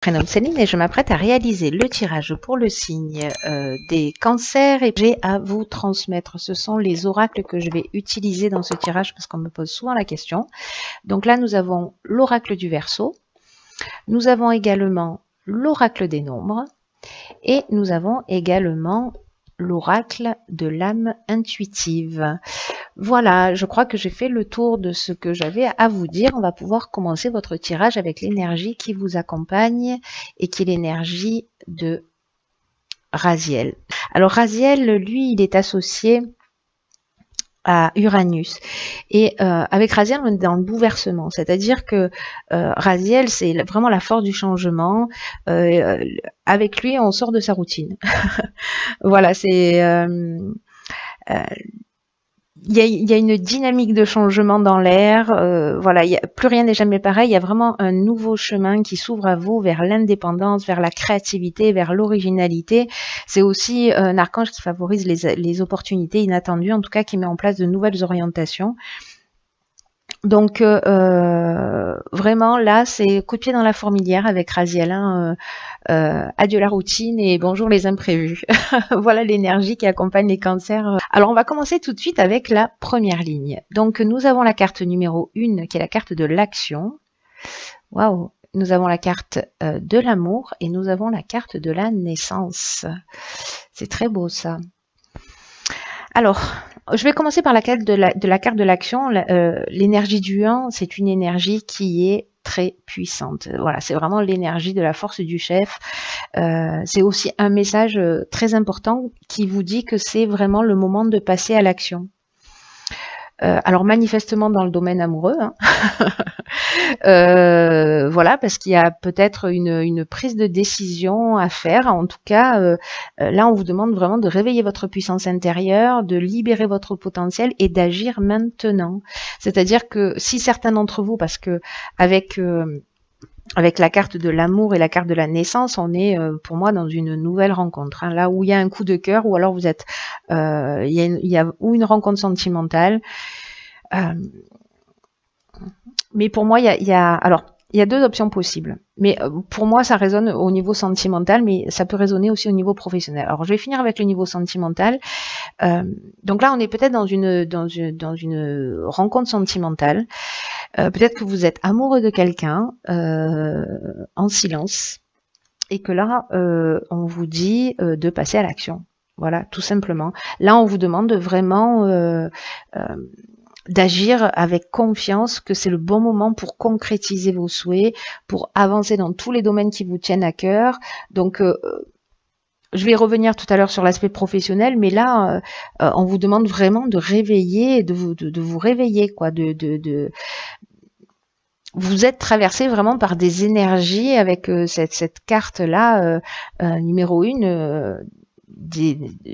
Prénom Céline et je m'apprête à réaliser le tirage pour le signe des cancers et j'ai à vous transmettre. Ce sont les oracles que je vais utiliser dans ce tirage parce qu'on me pose souvent la question. Donc là, nous avons l'oracle du Verseau, nous avons également l'oracle des nombres et nous avons également l'oracle de l'âme intuitive. Voilà, je crois que j'ai fait le tour de ce que j'avais à vous dire. On va pouvoir commencer votre tirage avec l'énergie qui vous accompagne et qui est l'énergie de Raziel. Alors Raziel, lui, il est associé à Uranus. Et avec Raziel, on est dans le bouleversement. C'est-à-dire que Raziel, c'est vraiment la force du changement. Avec lui, on sort de sa routine. Voilà, c'est... il y a une dynamique de changement dans l'air. Voilà, plus rien n'est jamais pareil. Il y a vraiment un nouveau chemin qui s'ouvre à vous vers l'indépendance, vers la créativité, vers l'originalité. C'est aussi un archange qui favorise les opportunités inattendues, en tout cas qui met en place de nouvelles orientations. Donc vraiment là, c'est coup de pied dans la fourmilière avec Raziel. Adieu la routine et bonjour les imprévus. Voilà l'énergie qui accompagne les cancers. Alors on va commencer tout de suite avec la première ligne. Donc nous avons la carte numéro 1 qui est la carte de l'action. Waouh! Nous avons la carte de l'amour et nous avons la carte de la naissance. C'est très beau ça. Alors, je vais commencer par la carte de la carte de l'action. L'énergie du 1, c'est une énergie qui est très puissante. Voilà, c'est vraiment l'énergie de la force du chef. C'est aussi un message très important qui vous dit que c'est vraiment le moment de passer à l'action. Alors manifestement dans le domaine amoureux, hein. Voilà, parce qu'il y a peut-être une prise de décision à faire. En tout cas, là, on vous demande vraiment de réveiller votre puissance intérieure, de libérer votre potentiel et d'agir maintenant. C'est-à-dire que si certains d'entre vous, parce que avec la carte de l'amour et la carte de la naissance, on est pour moi dans une nouvelle rencontre. Hein, là où il y a un coup de cœur, ou alors vous êtes, il y a ou une rencontre sentimentale. Mais pour moi, il y a deux options possibles. Mais pour moi, ça résonne au niveau sentimental, mais ça peut résonner aussi au niveau professionnel. Alors, je vais finir avec le niveau sentimental. Donc là, on est peut-être dans une rencontre sentimentale. Peut-être que vous êtes amoureux de quelqu'un en silence et que là, on vous dit de passer à l'action. Voilà, tout simplement. Là, on vous demande vraiment d'agir avec confiance, que c'est le bon moment pour concrétiser vos souhaits, pour avancer dans tous les domaines qui vous tiennent à cœur. Donc, je vais revenir tout à l'heure sur l'aspect professionnel, mais là, on vous demande vraiment de réveiller, de vous réveiller, quoi, vous êtes traversé vraiment par des énergies avec cette carte-là, numéro 1,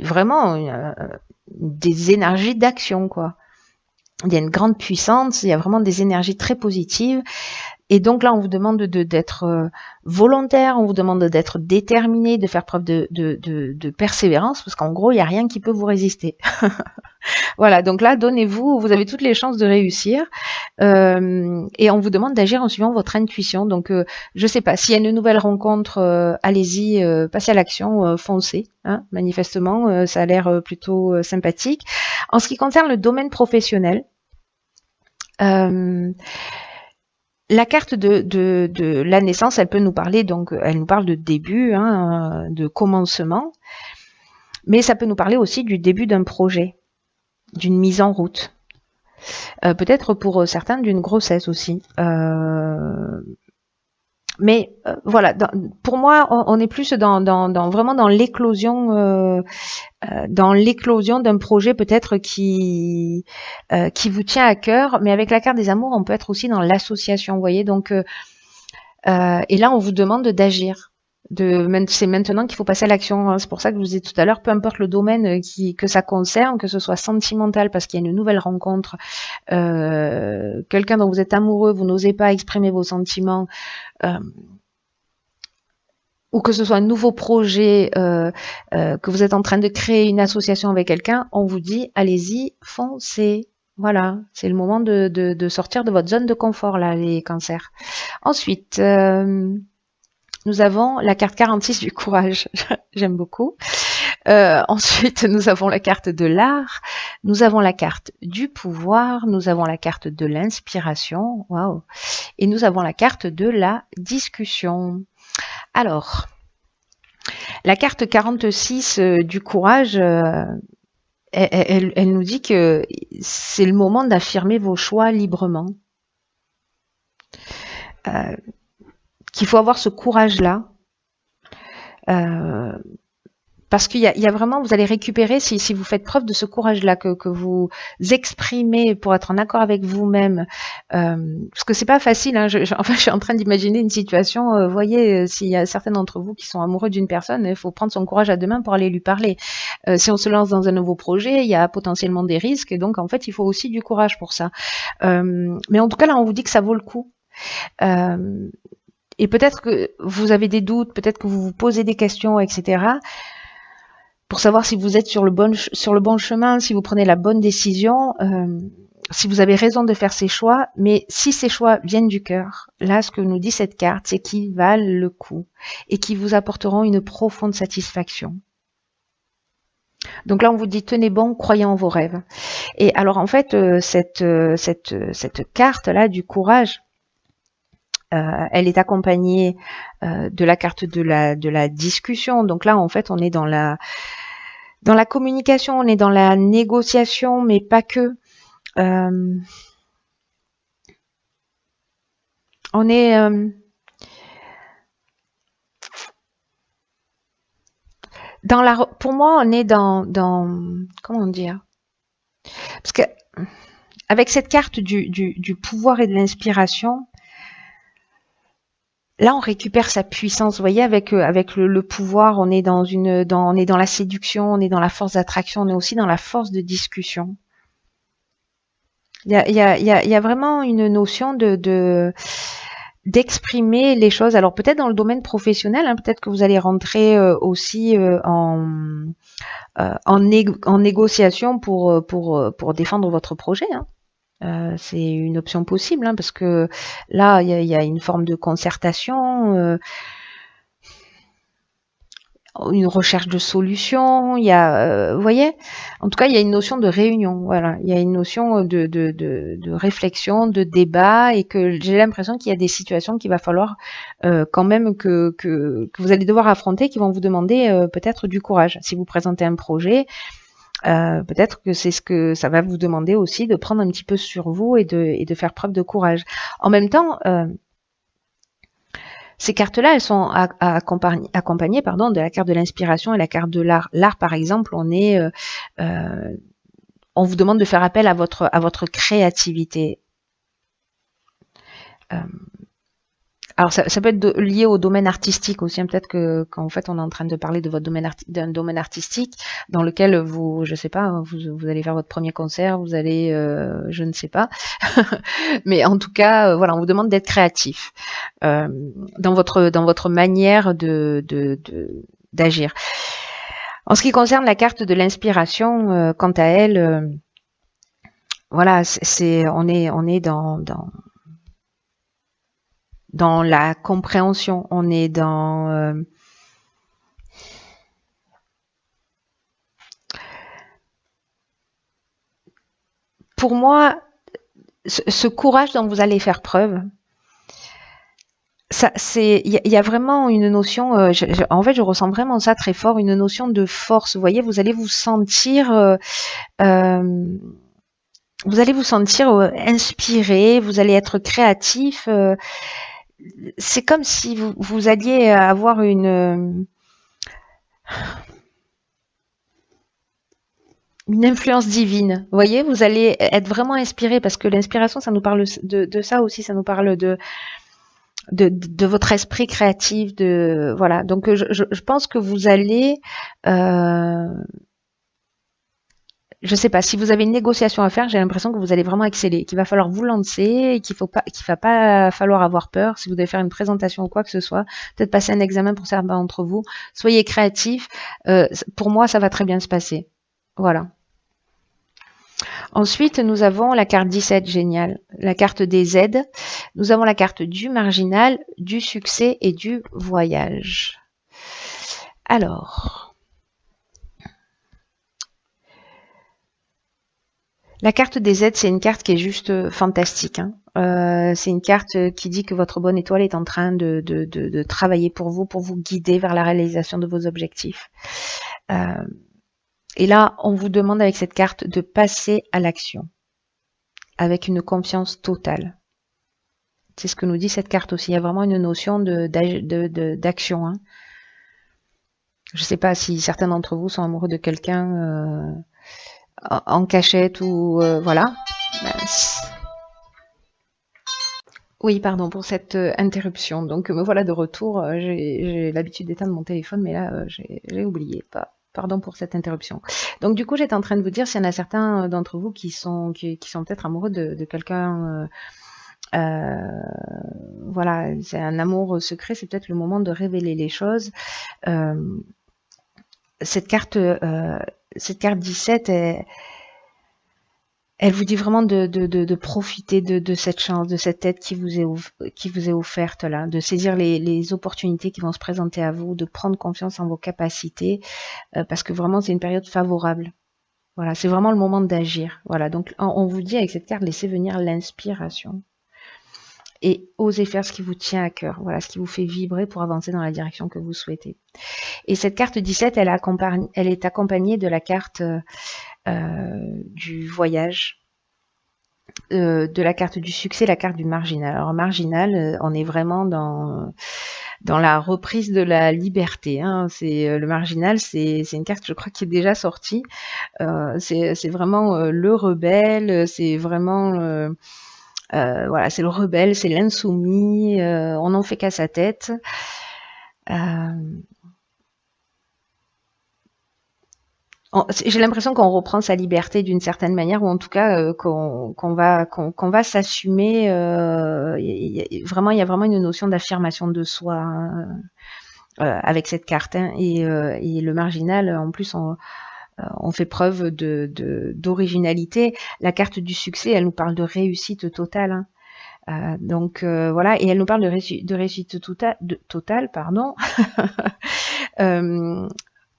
vraiment des énergies d'action, quoi. Il y a une grande puissance, il y a vraiment des énergies très positives. Et donc là, on vous demande d'être volontaire, on vous demande d'être déterminé, de faire preuve de persévérance, parce qu'en gros, il n'y a rien qui peut vous résister. Voilà, donc là, donnez-vous, vous avez toutes les chances de réussir. Et on vous demande d'agir en suivant votre intuition. Donc, je sais pas, s'il y a une nouvelle rencontre, allez-y, passez à l'action, foncez. Hein, manifestement, ça a l'air plutôt sympathique. En ce qui concerne le domaine professionnel, la carte de la naissance, elle peut nous parler, donc elle nous parle de début, hein, de commencement, mais ça peut nous parler aussi du début d'un projet, d'une mise en route. Peut-être pour certains d'une grossesse aussi. Mais voilà, pour moi, on est plus vraiment dans l'éclosion d'un projet peut-être qui vous tient à cœur. Mais avec la carte des amours, on peut être aussi dans l'association, vous voyez. Donc, et là, on vous demande d'agir. C'est maintenant qu'il faut passer à l'action. Hein. C'est pour ça que je vous ai dit tout à l'heure, peu importe le domaine que ça concerne, que ce soit sentimental parce qu'il y a une nouvelle rencontre, quelqu'un dont vous êtes amoureux, vous n'osez pas exprimer vos sentiments, ou que ce soit un nouveau projet, que vous êtes en train de créer une association avec quelqu'un, on vous dit allez-y, foncez. Voilà, c'est le moment de sortir de votre zone de confort là, les cancers. Ensuite, nous avons la carte 46 du courage. J'aime beaucoup. Ensuite, nous avons la carte de l'art, nous avons la carte du pouvoir, nous avons la carte de l'inspiration, waouh, et nous avons la carte de la discussion. Alors, la carte 46 du courage, elle nous dit que c'est le moment d'affirmer vos choix librement. Qu'il faut avoir ce courage-là. Parce qu'il y a vraiment, vous allez récupérer, si vous faites preuve de ce courage-là, que vous exprimez pour être en accord avec vous-même, parce que c'est pas facile, hein, enfin, je suis en train d'imaginer une situation, vous voyez, s'il y a certains d'entre vous qui sont amoureux d'une personne, il faut prendre son courage à deux mains pour aller lui parler. Si on se lance dans un nouveau projet, il y a potentiellement des risques, et donc en fait, il faut aussi du courage pour ça. Mais en tout cas, là, on vous dit que ça vaut le coup. Et peut-être que vous avez des doutes, peut-être que vous vous posez des questions, etc., pour savoir si vous êtes sur le bon chemin, si vous prenez la bonne décision, si vous avez raison de faire ces choix. Mais si ces choix viennent du cœur, là, ce que nous dit cette carte, c'est qu'ils valent le coup et qu'ils vous apporteront une profonde satisfaction. Donc là, on vous dit, tenez bon, croyez en vos rêves. Et alors, en fait, cette carte-là du courage, elle est accompagnée de la carte de la discussion. Donc là, en fait, on est dans la communication, on est dans la négociation, mais pas que. On est pour moi, on est dans comment dire? Parce que avec cette carte du pouvoir et de l'inspiration, là, on récupère sa puissance. Vous voyez, avec le pouvoir, on est dans la séduction, on est dans la force d'attraction, on est aussi dans la force de discussion. Il y a vraiment une notion d'exprimer les choses. Alors peut-être dans le domaine professionnel, hein, peut-être que vous allez rentrer aussi en négociation pour défendre votre projet. Hein. C'est une option possible, hein, parce que là, il y a une forme de concertation, une recherche de solutions, il y a, vous voyez, en tout cas, il y a une notion de réunion, voilà, il y a une notion de réflexion, de débat, et que j'ai l'impression qu'il y a des situations qu'il va falloir quand même que vous allez devoir affronter, qui vont vous demander peut-être du courage. Si vous présentez un projet, peut-être que c'est ce que ça va vous demander aussi, de prendre un petit peu sur vous et de faire preuve de courage. En même temps, ces cartes-là, elles sont accompagnées de la carte de l'inspiration et la carte de l'art. L'art, par exemple, on vous demande de faire appel à votre créativité. Alors ça peut être lié au domaine artistique aussi, hein. Peut-être qu'en fait on est en train de parler de votre d'un domaine artistique dans lequel je sais pas, vous allez faire votre premier concert, vous allez, je ne sais pas, mais en tout cas, voilà, on vous demande d'être créatif dans votre manière d'agir. En ce qui concerne la carte de l'inspiration, quant à elle, voilà, on est dans la compréhension, on est dans pour moi, ce courage dont vous allez faire preuve, il y a vraiment une notion, en fait je ressens vraiment ça très fort, une notion de force. Vous voyez, vous allez vous sentir inspiré, vous allez être créatif. C'est comme si vous alliez avoir une influence divine. Vous voyez, vous allez être vraiment inspiré, parce que l'inspiration, ça nous parle de ça aussi, ça nous parle de votre esprit créatif, voilà. Donc je pense que vous allez je sais pas, si vous avez une négociation à faire, j'ai l'impression que vous allez vraiment exceller, qu'il va falloir vous lancer, et qu'il va pas falloir avoir peur. Si vous devez faire une présentation ou quoi que ce soit, peut-être passer un examen pour certains d'entre vous, soyez créatifs. Pour moi, ça va très bien se passer. Voilà. Ensuite, nous avons la carte 17, génial, la carte des aides. Nous avons la carte du marginal, du succès et du voyage. Alors, la carte des aides, c'est une carte qui est juste fantastique, hein. C'est une carte qui dit que votre bonne étoile est en train de travailler pour vous guider vers la réalisation de vos objectifs. Et là, on vous demande avec cette carte de passer à l'action avec une confiance totale. C'est ce que nous dit cette carte aussi. Il y a vraiment une notion d'action, hein. Je ne sais pas si certains d'entre vous sont amoureux de quelqu'un en cachette ou voilà. Oui, pardon pour cette interruption. Donc me voilà de retour. J'ai l'habitude d'éteindre mon téléphone, mais là j'ai oublié. Pardon pour cette interruption. Donc du coup, j'étais en train de vous dire s'il y en a certains d'entre vous qui sont peut-être amoureux de quelqu'un. Voilà, c'est un amour secret. C'est peut-être le moment de révéler les choses. Cette carte 17 elle vous dit vraiment de profiter de cette chance, de cette aide qui vous est offerte là, de saisir les opportunités qui vont se présenter à vous, de prendre confiance en vos capacités, parce que vraiment c'est une période favorable. Voilà, c'est vraiment le moment d'agir. Voilà, donc on vous dit avec cette carte, laissez venir l'inspiration et osez faire ce qui vous tient à cœur. Voilà, ce qui vous fait vibrer pour avancer dans la direction que vous souhaitez. Et cette carte 17, elle est accompagnée de la carte du voyage, de la carte du succès, la carte du marginal. Alors marginal, on est vraiment dans la reprise de la liberté, hein. C'est le marginal, c'est une carte, je crois, qui est déjà sortie. C'est vraiment le rebelle, c'est vraiment voilà, c'est le rebelle, c'est l'insoumis, on n'en fait qu'à sa tête. J'ai l'impression qu'on reprend sa liberté d'une certaine manière, ou en tout cas qu'on va s'assumer. Vraiment, il y a vraiment une notion d'affirmation de soi, hein, avec cette carte, hein. Et le marginal, en plus, on fait preuve d'originalité. La carte du succès, elle nous parle de réussite totale, hein. Donc voilà, et elle nous parle de réussite totale, pardon,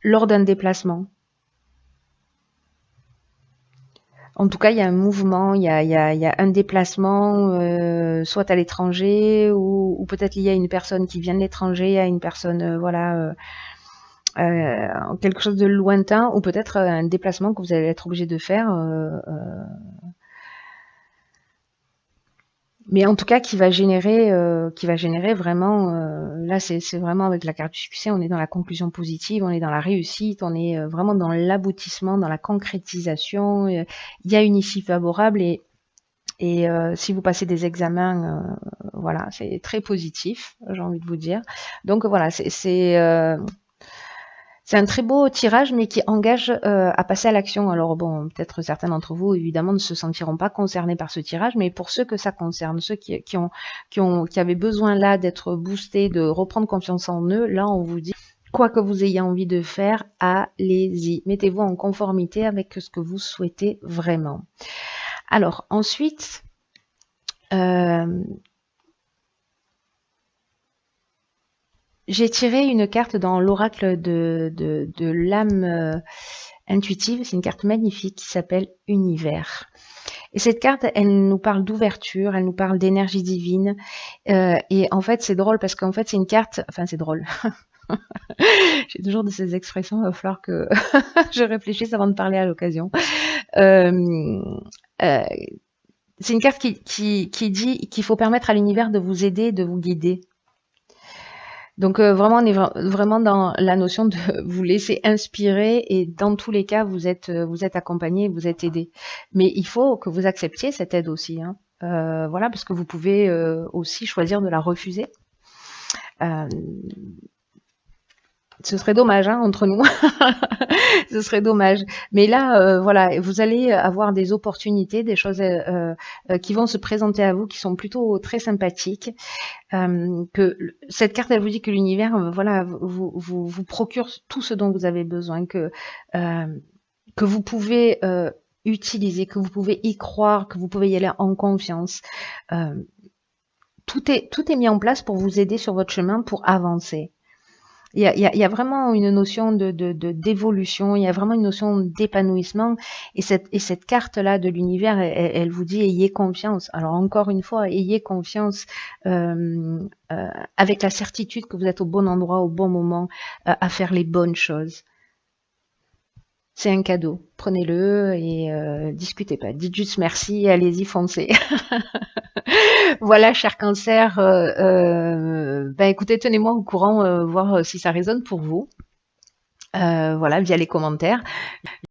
lors d'un déplacement. En tout cas, il y a un mouvement, il y a un déplacement, soit à l'étranger ou peut-être lié à une personne qui vient de l'étranger, à une personne, voilà, quelque chose de lointain, ou peut-être un déplacement que vous allez être obligé de faire. Mais en tout cas, qui va générer vraiment, là, c'est vraiment avec la carte du succès, on est dans la conclusion positive, on est dans la réussite, on est vraiment dans l'aboutissement, dans la concrétisation. Il y a une issue favorable et si vous passez des examens, voilà, c'est très positif, j'ai envie de vous dire. Donc voilà, c'est un très beau tirage, mais qui engage à passer à l'action. Alors bon, peut-être certains d'entre vous, évidemment, ne se sentiront pas concernés par ce tirage, mais pour ceux que ça concerne, ceux qui avaient besoin là d'être boostés, de reprendre confiance en eux, là, on vous dit, quoi que vous ayez envie de faire, allez-y. Mettez-vous en conformité avec ce que vous souhaitez vraiment. Alors, ensuite, j'ai tiré une carte dans l'oracle de l'âme intuitive. C'est une carte magnifique qui s'appelle Univers. Et cette carte, elle nous parle d'ouverture, elle nous parle d'énergie divine. Et en fait, c'est drôle parce qu'en fait, c'est une carte... Enfin, c'est drôle. J'ai toujours de ces expressions, il va falloir que je réfléchisse avant de parler à l'occasion. C'est une carte qui dit qu'il faut permettre à l'univers de vous aider, de vous guider. Donc vraiment, on est vraiment dans la notion de vous laisser inspirer et dans tous les cas, vous êtes accompagné, vous êtes aidé. Mais il faut que vous acceptiez cette aide aussi, hein. Voilà, parce que vous pouvez aussi choisir de la refuser. Ce serait dommage, hein, entre nous. Ce serait dommage. Mais là, voilà, vous allez avoir des opportunités, des choses qui vont se présenter à vous, qui sont plutôt très sympathiques. Que cette carte, elle vous dit que l'univers, voilà, vous procure tout ce dont vous avez besoin, que vous pouvez utiliser, que vous pouvez y croire, que vous pouvez y aller en confiance. Tout est mis en place pour vous aider sur votre chemin pour avancer. Il y a vraiment une notion d'évolution, il y a vraiment une notion d'épanouissement. Et cette carte-là de l'univers, elle vous dit ayez confiance. Alors encore une fois, ayez confiance avec la certitude que vous êtes au bon endroit, au bon moment, à faire les bonnes choses. C'est un cadeau. Prenez-le et discutez pas. Dites juste merci et allez-y, foncez. Voilà, cher cancer. Ben écoutez, tenez-moi au courant, voir si ça résonne pour vous. Voilà, via les commentaires.